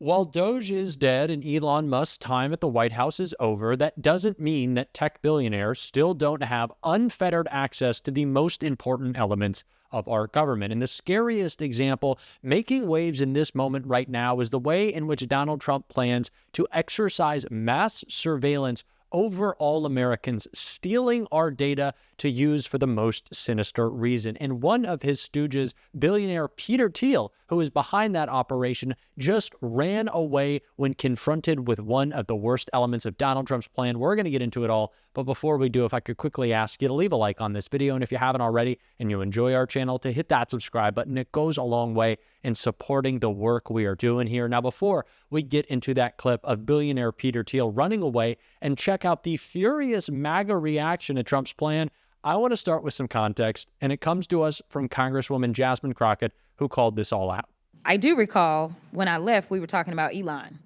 While Doge is dead and Elon Musk's time at the White House is over, that doesn't mean that tech billionaires still don't have unfettered access to the most important elements of our government. And the scariest example making waves in this moment right now is the way in which Donald Trump plans to exercise mass surveillance over all Americans, stealing our data to use for the most sinister reason. And one of his stooges, billionaire Peter Thiel, who is behind that operation, just ran away when confronted with one of the worst elements of Donald Trump's plan. We're going to get into it all, but before we do, if I could quickly ask you to leave a like on this video, and if you haven't already and you enjoy our channel, to hit that subscribe button. It goes a long way in supporting the work we are doing here. Now, before we get into that clip of billionaire Peter Thiel running away and check out the furious MAGA reaction to Trump's plan, I want to start with some context, and it comes to us from Congresswoman Jasmine Crockett, who called this all out. I do recall when I left, we were talking about Elon.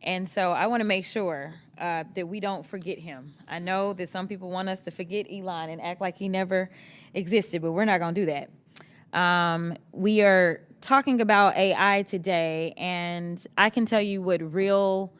And so I want to make sure that we don't forget him. I know that some people want us to forget Elon and act like he never existed, but we're not going to do that. We are talking about AI today, and I can tell you what real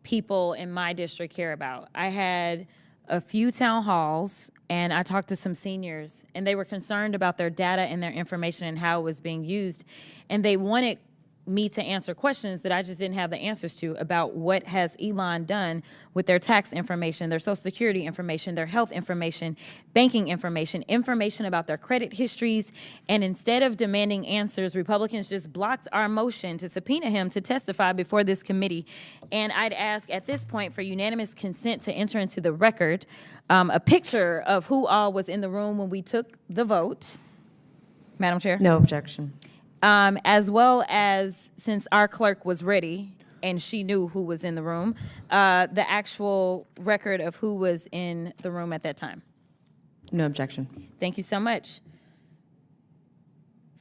people in my district care about. I had a few town halls, and I talked to some seniors, and they were concerned about their data and their information and how it was being used. And they wanted me to answer questions that I just didn't have the answers to about what has Elon done with their tax information, their social security information, their health information, banking information about their credit histories. And instead of demanding answers, Republicans just blocked our motion to subpoena him to testify before this committee. And I'd ask at this point for unanimous consent to enter into the record a picture of who all was in the room when we took the vote. Madam Chair? No objection. As well as, since our clerk was ready and she knew who was in the room, the actual record of who was in the room at that time. No objection. Thank you so much.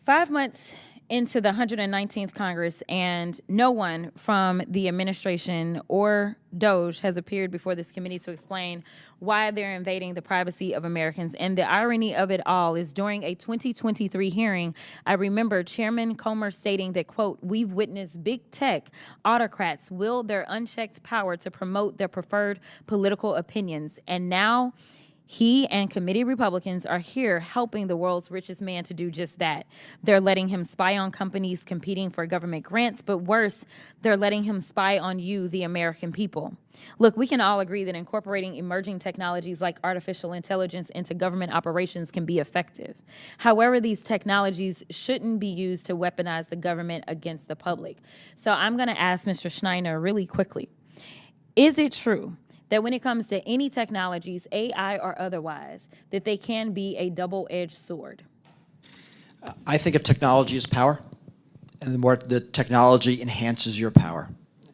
5 months into the 119th Congress, and no one from the administration or Doge has appeared before this committee to explain why they're invading the privacy of Americans. And the irony of it all is during a 2023 hearing, I remember Chairman Comer stating that, quote, "We've witnessed big tech autocrats wield their unchecked power to promote their preferred political opinions. And now he and committee Republicans are here helping the world's richest man to do just that. They're letting him spy on companies competing for government grants, but worse, they're letting him spy on you, the American people." Look, we can all agree that incorporating emerging technologies like artificial intelligence into government operations can be effective. However, these technologies shouldn't be used to weaponize the government against the public. So I'm going to ask Mr. Schneider really quickly. Is it true that when it comes to any technologies, AI or otherwise, that they can be a double-edged sword? I think of technology as power, and the more the technology enhances your power.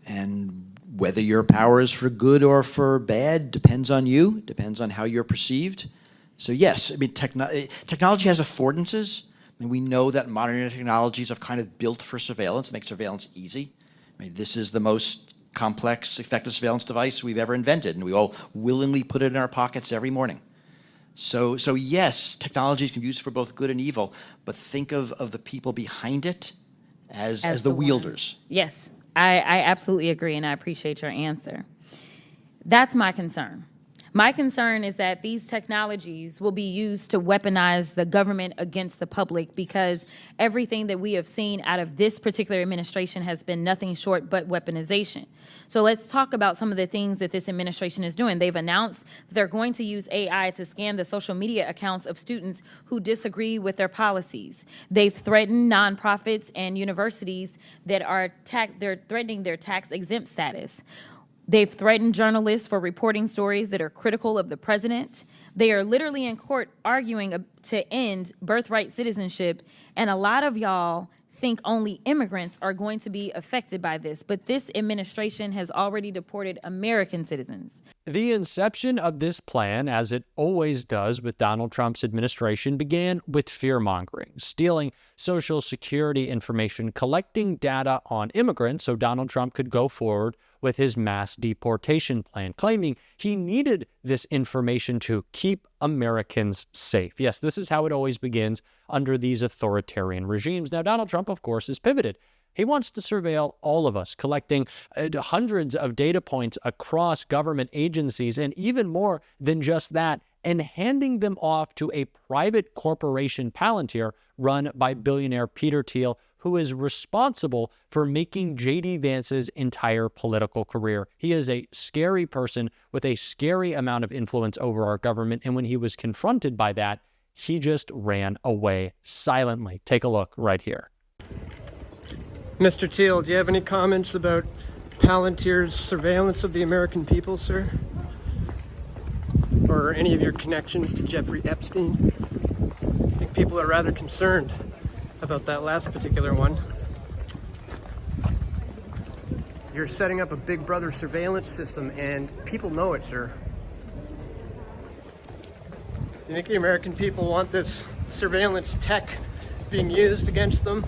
And whether your power is for good or for bad depends on you, depends on how you're perceived. So yes, I mean, technology has affordances. I mean, we know that modern technologies have kind of built for surveillance, make surveillance easy. I mean, this is the most complex, effective surveillance device we've ever invented, and we all willingly put it in our pockets every morning. So yes, technologies can be used for both good and evil, but think of the people behind it as the wielders. Yes, I absolutely agree, and I appreciate your answer. That's my concern. My concern is that these technologies will be used to weaponize the government against the public, because everything that we have seen out of this particular administration has been nothing short but weaponization. So let's talk about some of the things that this administration is doing. They've announced that they're going to use AI to scan the social media accounts of students who disagree with their policies. They've threatened nonprofits and universities that are they're threatening their tax-exempt status. They've threatened journalists for reporting stories that are critical of the president. They are literally in court arguing to end birthright citizenship. And a lot of y'all think only immigrants are going to be affected by this. But this administration has already deported American citizens. The inception of this plan, as it always does with Donald Trump's administration, began with fear-mongering, stealing Social Security information, collecting data on immigrants so Donald Trump could go forward with his mass deportation plan, claiming he needed this information to keep Americans safe. Yes, this is how it always begins under these authoritarian regimes. Now, Donald Trump, of course, has pivoted. He wants to surveil all of us, collecting hundreds of data points across government agencies, and even more than just that, and handing them off to a private corporation, Palantir, run by billionaire Peter Thiel, who is responsible for making J.D. Vance's entire political career. He is a scary person with a scary amount of influence over our government, and when he was confronted by that, he just ran away silently. Take a look right here. Mr. Thiel, do you have any comments about Palantir's surveillance of the American people, sir? Or any of your connections to Jeffrey Epstein? I think people are rather concerned about that last particular one. You're setting up a Big Brother surveillance system, and people know it, sir. Do you think the American people want this surveillance tech being used against them?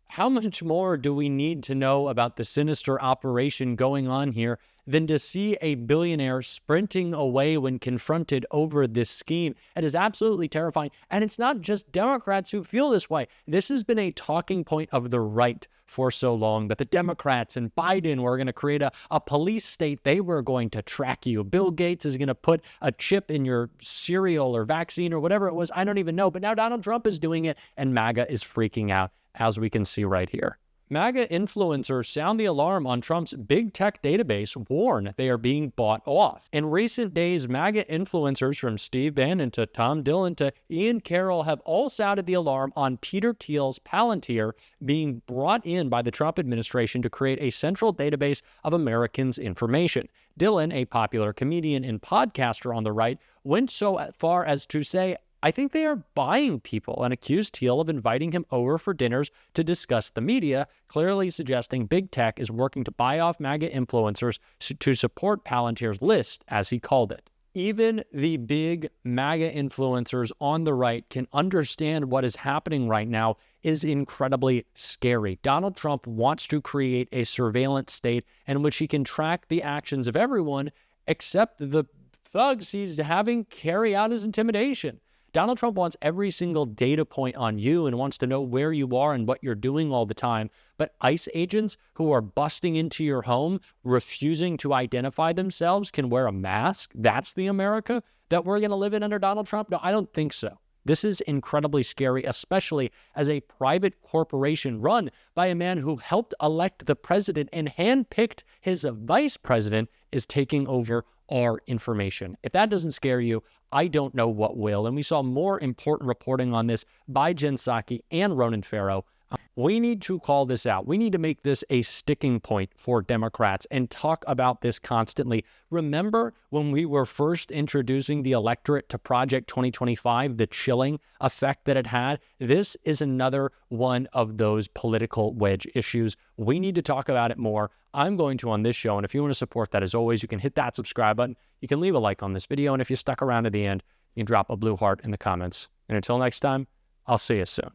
How much more do we need to know about the sinister operation going on here than to see a billionaire sprinting away when confronted over this scheme? It is absolutely terrifying. And it's not just Democrats who feel this way. This has been a talking point of the right for so long, that the Democrats and Biden were going to create a police state. They were going to track you. Bill Gates is going to put a chip in your cereal or vaccine or whatever it was. I don't even know. But now Donald Trump is doing it, and MAGA is freaking out, as we can see right here. MAGA influencers sound the alarm on Trump's big tech database, warn they are being bought off. In recent days, MAGA influencers from Steve Bannon to Tom Dillon to Ian Carroll have all sounded the alarm on Peter Thiel's Palantir being brought in by the Trump administration to create a central database of Americans' information. Dillon, a popular comedian and podcaster on the right, went so far as to say, "I think they are buying people," and accused Thiel of inviting him over for dinners to discuss the media, clearly suggesting big tech is working to buy off MAGA influencers to support Palantir's list, as he called it. Even the big MAGA influencers on the right can understand what is happening right now is incredibly scary. Donald Trump wants to create a surveillance state in which he can track the actions of everyone except the thugs he's having carry out his intimidation. Donald Trump wants every single data point on you and wants to know where you are and what you're doing all the time. But ICE agents who are busting into your home, refusing to identify themselves, can wear a mask? That's the America that we're going to live in under Donald Trump? No, I don't think so. This is incredibly scary, especially as a private corporation run by a man who helped elect the president and handpicked his vice president is taking over our information. If that doesn't scare you, I don't know what will. And we saw more important reporting on this by Jen Psaki and Ronan Farrow. We need to call this out. We need to make this a sticking point for Democrats and talk about this constantly. Remember when we were first introducing the electorate to Project 2025, the chilling effect that it had? This is another one of those political wedge issues. We need to talk about it more. I'm going to on this show, and if you want to support that, as always, you can hit that subscribe button. You can leave a like on this video, and if you stuck around to the end, you can drop a blue heart in the comments. And until next time, I'll see you soon.